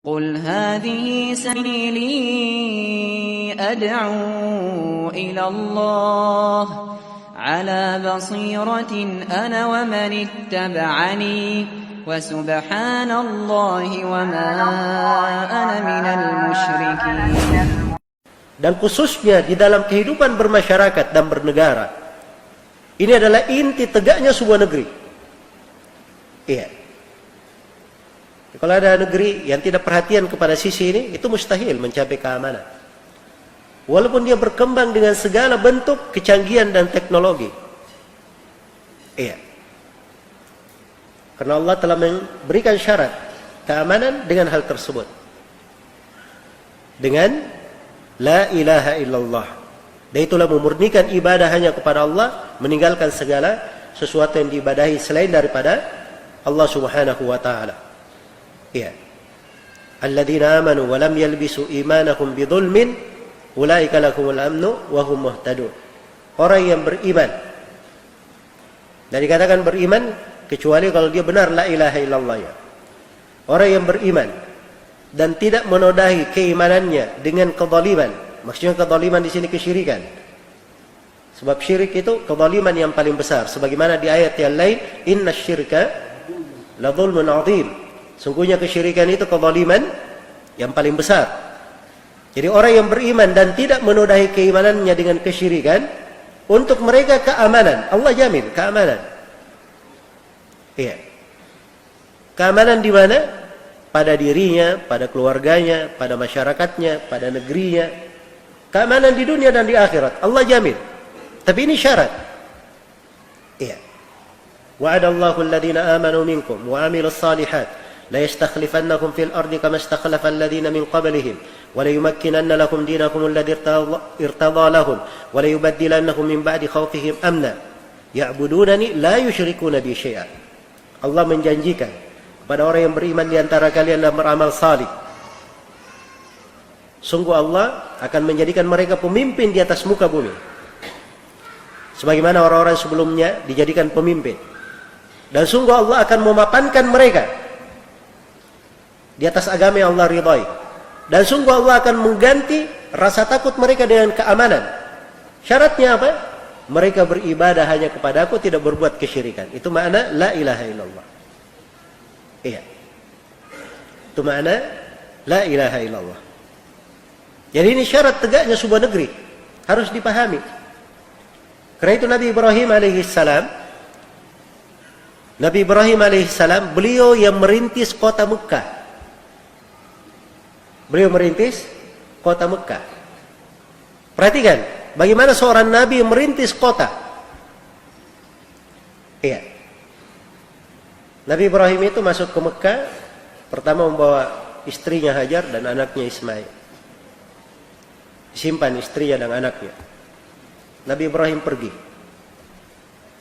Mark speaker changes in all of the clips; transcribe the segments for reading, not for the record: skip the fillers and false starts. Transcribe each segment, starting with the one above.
Speaker 1: قل هذه سبيلي أدعو إلى الله على بصيرة أنا ومن اتبعني وسبحان الله وما أنا من المشركين.
Speaker 2: Dan khususnya di dalam kehidupan bermasyarakat dan bernegara, ini adalah inti tegaknya sebuah negeri. Iya. Kalau ada negeri yang tidak perhatian kepada sisi ini, itu mustahil mencapai keamanan. Walaupun dia berkembang dengan segala bentuk kecanggihan dan teknologi. Iya. Karena Allah telah memberikan syarat keamanan dengan hal tersebut. Dengan la ilaha illallah. Dan itulah memurnikan ibadah hanya kepada Allah, meninggalkan segala sesuatu yang diibadahi selain daripada Allah Subhanahu wa taala. Ya. Alladzina amanu wa lam yalbisu imanahum bidzulmin ulaika lahumul amnu wa hum muhtadun. Orang yang beriman. Dan dikatakan beriman kecuali kalau dia benar la ilaha illallah ya. Orang yang beriman dan tidak menodai keimanannya dengan kezaliman. Maksudnya kezaliman di sini kesyirikan. Sebab syirik itu kezaliman yang paling besar. Sebagaimana di ayat yang lain, innasyirka la dzulmun 'adzim. Sungguhnya kesyirikan itu kezaliman yang paling besar. Jadi orang yang beriman dan tidak menodai keimanannya dengan kesyirikan, untuk mereka keamanan. Allah jamin keamanan. Iya. Keamanan di mana? Pada dirinya, pada keluarganya, pada masyarakatnya, pada negerinya. Keamanan di dunia dan di akhirat. Allah jamin. Tapi ini syarat. Iya. Wa'adallahu alladhina amanu minkum wa 'amilus shalihat la yastakhlifannahum fil ardi kama istakhlafa alladhina min qablihim wa la yumakkinanna lakum dinakum alladhi irtadha lahum wa la yubaddilannahum min ba'di khawfihim amna ya'budunani la yusyrikuna bi syai'a. Allah menjanjikan kepada orang yang beriman di antara kalian dan beramal salih, sungguh Allah akan menjadikan mereka pemimpin di atas muka bumi sebagaimana orang-orang sebelumnya dijadikan pemimpin, dan sungguh Allah akan memapankan mereka di atas agama yang Allah ridhai, dan sungguh Allah akan mengganti rasa takut mereka dengan keamanan. Syaratnya apa? Mereka beribadah hanya kepada Aku, tidak berbuat kesyirikan. Itu makna la ilaha illallah. Iya. Itu makna la ilaha illallah. Jadi ini syarat tegaknya sebuah negeri, harus dipahami. Karena itu Nabi Ibrahim alaihissalam, beliau yang merintis kota Mekah. Beliau merintis kota Mekah. Perhatikan, bagaimana seorang Nabi yang merintis kota. Iya. Nabi Ibrahim itu masuk ke Mekah, pertama membawa istrinya Hajar dan anaknya Ismail. Simpan istrinya dan anaknya. Nabi Ibrahim pergi.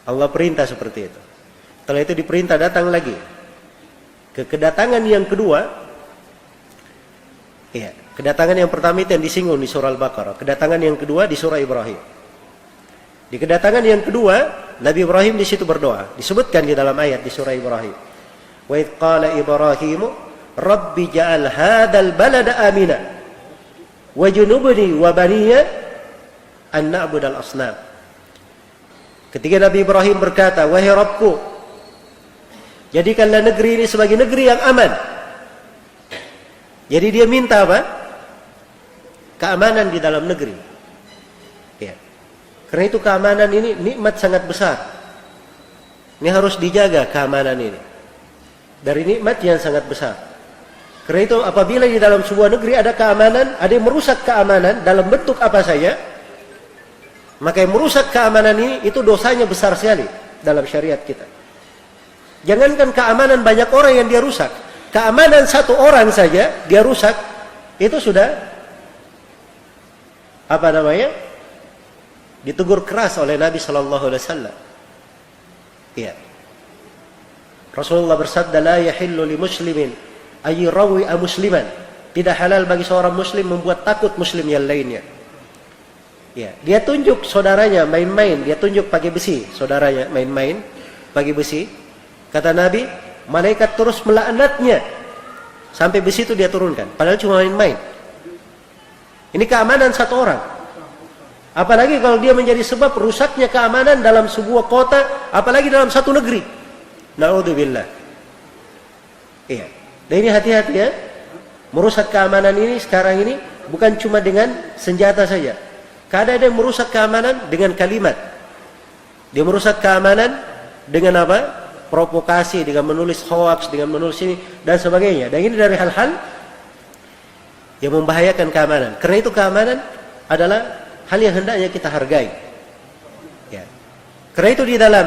Speaker 2: Allah perintah seperti itu. Setelah itu diperintah datang lagi. Kedatangan yang kedua, iya, kedatangan yang pertama itu yang disinggung di surah Al-Baqarah. Kedatangan yang kedua di surah Ibrahim. Di kedatangan yang kedua, Nabi Ibrahim di situ berdoa. Disebutkan di dalam ayat di surah Ibrahim. Wa idz qala Ibrahimu Rabbi ja'al hadzal balada amina wajnubni wa baniya an na'budal asnam. Ketika Nabi Ibrahim berkata, wahai Rabbku, jadikanlah negeri ini sebagai negeri yang aman. Jadi dia minta apa? Keamanan di dalam negeri. Ya. Karena itu keamanan ini nikmat sangat besar. Ini harus dijaga keamanan ini. Dari nikmat yang sangat besar. Karena itu apabila di dalam sebuah negeri ada keamanan, ada yang merusak keamanan dalam bentuk apa saja, maka yang merusak keamanan ini itu dosanya besar sekali dalam syariat kita. Jangankan keamanan banyak orang yang dia rusak, keamanan satu orang saja dia rusak, itu sudah apa namanya? Ditegur keras oleh Nabi sallallahu alaihi wasallam. Iya. Rasulullah bersabda, la yahillu li muslimin ay yurawi musliman. Tidak halal bagi seorang muslim membuat takut muslim yang lainnya. Ya, dia tunjuk saudaranya main-main, dia tunjuk pakai besi, saudaranya main-main pakai besi. Kata Nabi, malaikat terus melaknatnya Sampai besi itu dia turunkan. Padahal cuma main-main. Ini keamanan satu orang. Apalagi kalau dia menjadi sebab rusaknya keamanan dalam sebuah kota, apalagi dalam satu negeri. Na'udzubillah. Iya. Dan ini hati-hati ya. Merusak keamanan ini sekarang ini bukan cuma dengan senjata saja. Kadang ada yang merusak keamanan dengan kalimat. Dia merusak keamanan dengan apa? Provokasi, dengan menulis hoax, dengan menulis ini dan sebagainya. Dan ini dari hal-hal yang membahayakan keamanan. Karena itu keamanan adalah hal yang hendaknya kita hargai. Ya. Karena itu di dalam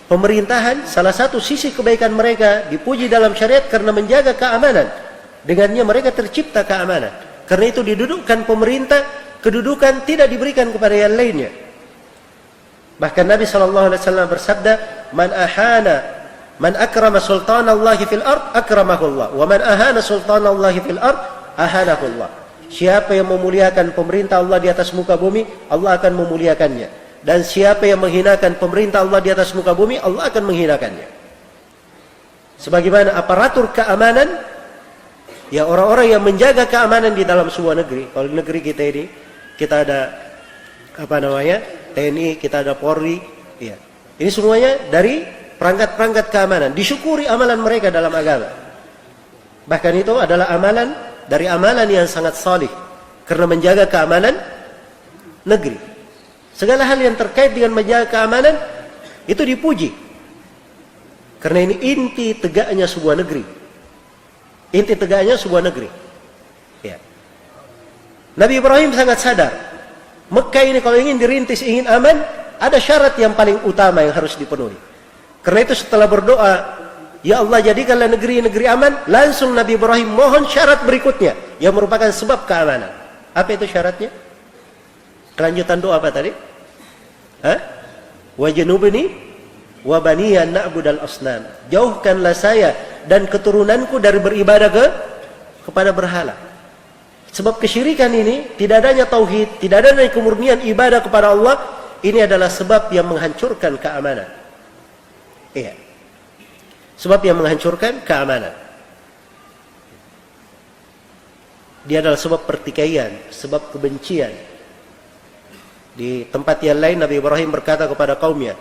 Speaker 2: pemerintahan, salah satu sisi kebaikan mereka dipuji dalam syariat karena menjaga keamanan. Dengannya mereka tercipta keamanan. Karena itu didudukkan pemerintah, kedudukan tidak diberikan kepada yang lainnya. Bahkan Nabi SAW bersabda, Man akrama sultanallahi fil ard, akramahullah. Wa man ahana sultanallahi fil ard, ahanahullah. Siapa yang memuliakan pemerintah Allah di atas muka bumi, Allah akan memuliakannya. Dan siapa yang menghinakan pemerintah Allah di atas muka bumi, Allah akan menghinakannya. Sebagaimana aparatur keamanan, ya orang-orang yang menjaga keamanan di dalam sebuah negeri. Kalau di negeri kita ini, kita ada TNI, kita ada Polri, ya. Ini semuanya dari perangkat-perangkat keamanan. Disyukuri amalan mereka dalam agama. Bahkan itu adalah amalan dari amalan yang sangat salih karena menjaga keamanan negeri. Segala hal yang terkait dengan menjaga keamanan itu dipuji. Karena ini inti tegaknya sebuah negeri. Inti tegaknya sebuah negeri. Ya. Nabi Ibrahim sangat sadar. Mekah ini kalau ingin dirintis, ingin aman, ada syarat yang paling utama yang harus dipenuhi. Karena itu setelah berdoa, ya Allah jadikanlah negeri-negeri aman, langsung Nabi Ibrahim mohon syarat berikutnya yang merupakan sebab keamanan. Apa itu syaratnya? Kelanjutan doa apa tadi? Wajnubni wa baniya na'budal asnam. Jauhkanlah saya dan keturunanku dari beribadah kepada berhala. Sebab kesyirikan ini, tidak adanya tauhid, tidak adanya kemurnian ibadah kepada Allah, ini adalah sebab yang menghancurkan keamanan. Iya. Sebab yang menghancurkan keamanan. Dia adalah sebab pertikaian, sebab kebencian. Di tempat yang lain Nabi Ibrahim berkata kepada kaumnya,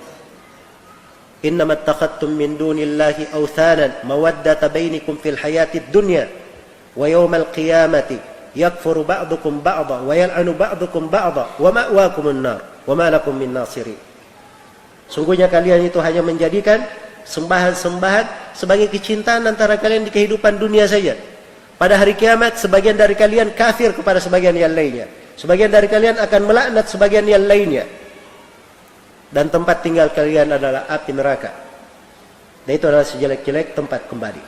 Speaker 2: "Innama attakhadtum min dunillahi awthanan mawaddata bainakum fil hayatid dunya wa yawmal qiyamati yakfuru ba'dukum ba'dha wa yal'anu ba'dukum ba'dha wa ma'wakumun nar wa ma lakum min nasirin." Sungguhnya kalian itu hanya menjadikan sembahan-sembahan sebagai kecintaan antara kalian di kehidupan dunia saja. Pada hari kiamat sebagian dari kalian kafir kepada sebagian yang lainnya. Sebagian dari kalian akan melaknat sebagian yang lainnya. Dan tempat tinggal kalian adalah api neraka. Dan itu adalah sejelek-jelek tempat kembali.